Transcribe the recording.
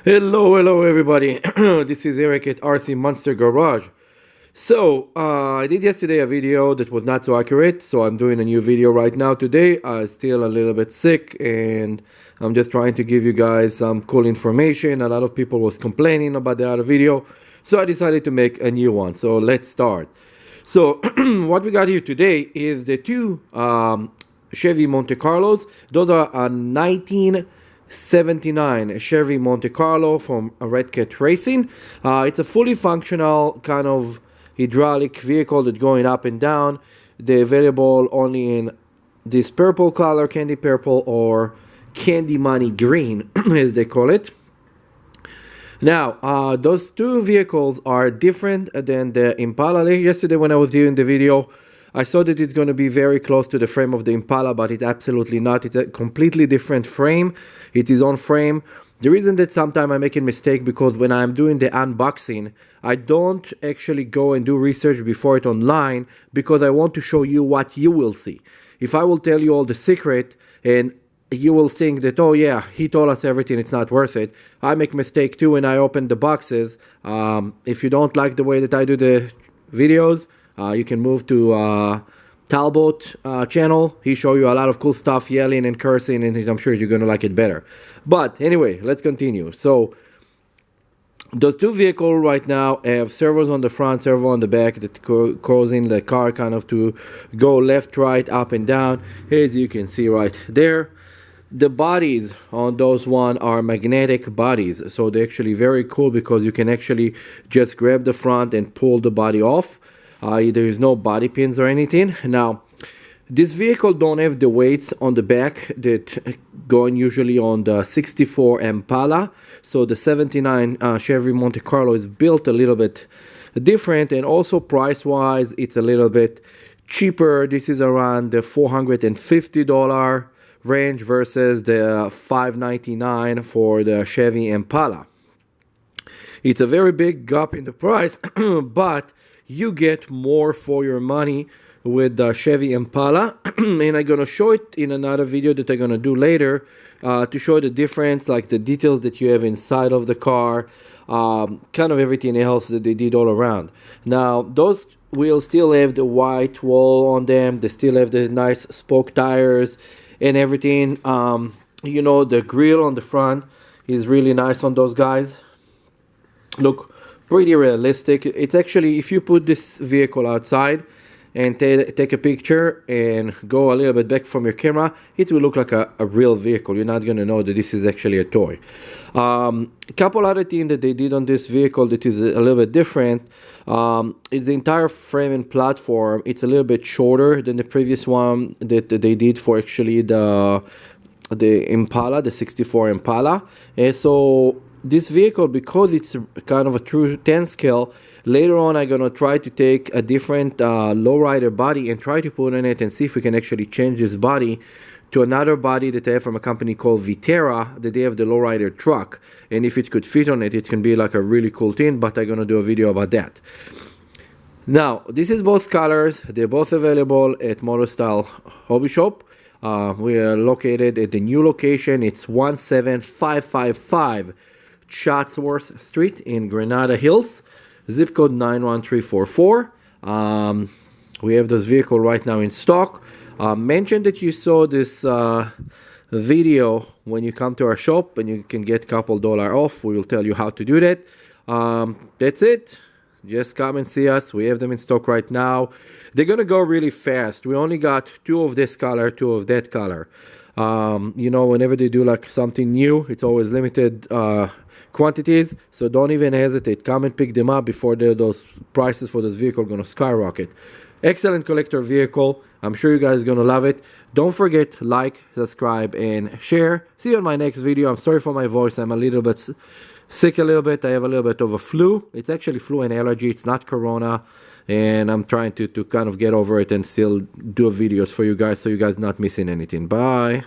Hello everybody. This is Eric at RC Monster Garage. So, I did yesterday a video that was not so accurate, so I'm doing a new video right now today. I'm still a little bit sick and I'm just trying to give you guys some cool information. A lot of people was complaining about the other video, so I decided to make a new one. So let's start. So, what we got here today is the two Chevy Monte Carlos. Those are a 1979 Chevy Monte Carlo from Redcat Racing. It's a fully functional kind of hydraulic vehicle that's going up and down. They're available only in this purple color, candy purple, or candy money green, as they call it. Now, those two vehicles are different than the Impala. Yesterday when I was doing the video, I saw that it's going to be very close to the frame of the Impala, but it's absolutely not. It's a completely different frame. It's its own frame. The reason that sometimes I make a mistake because when I'm doing the unboxing, I don't actually go and do research before it online because I want to show you what you will see. If I will tell you all the secret and you will think that, oh yeah, he told us everything, it's not worth it. I make a mistake too when I open the boxes. If you don't like the way that I do the videos, you can move to Talbot channel. He show you a lot of cool stuff, yelling and cursing, and I'm sure you're gonna like it better. But anyway, let's continue. So those two vehicles right now have servos on the front, servo on the back that causing the car kind of to go left, right, up and down, as you can see right there. The bodies on those one are magnetic bodies, so they're actually very cool because you can actually just grab the front and pull the body off. There is no body pins or anything. Now, this vehicle don't have the weights on the back that going usually on the 64 Impala. So the 79 Chevy Monte Carlo is built a little bit different, and also price-wise, it's a little bit cheaper. This is around the $450 range versus the $599 for the Chevy Impala. It's a very big gap in the price, but you get more for your money with the Chevy Impala. And I'm going to show it in another video that I'm going to do later to show the difference, like the details that you have inside of the car, kind of everything else that they did all around. Now, those wheels still have the white wall on them. They still have the nice spoke tires and everything. You know, the grill on the front is really nice on those guys. Look pretty realistic. It's actually, if you put this vehicle outside and take a picture and go a little bit back from your camera, it will look like a real vehicle. You're not going to know that this is actually a toy. A couple other things that they did on this vehicle that is a little bit different is the entire frame and platform. It's a little bit shorter than the previous one that they did for actually the Impala, the 64 Impala. And so this vehicle, because it's kind of a true 10 scale, later on I'm going to try to take a different lowrider body and try to put on it and see if we can actually change this body to another body that I have from a company called Vitera, that they have the lowrider truck. And if it could fit on it, it can be like a really cool thing, but I'm going to do a video about that. Now, this is both colors. They're both available at Motor Style Hobby Shop. We are located at the new location. It's 17555 Chatsworth Street in Granada Hills, zip code 91344. We have this vehicle right now in stock. Mention that you saw this video when you come to our shop, and you can get a couple $1 off. We will tell you how to do that. That's it. Just come and see us. We have them in stock right now. They're gonna go really fast. We only got two of this color, two of that color. You know, whenever they do like something new, it's always limited quantities, so don't even hesitate. Come and pick them up before those prices for this vehicle are going to skyrocket. Excellent collector vehicle. I'm sure you guys are going to love it. Don't forget, like, subscribe, and share. See you on my next video. I'm sorry for my voice. I'm a little bit sick a little bit. I have a little bit of a flu. It's actually flu and allergy. It's not corona. And I'm trying to kind of get over it and still do videos for you guys so you guys not missing anything. Bye.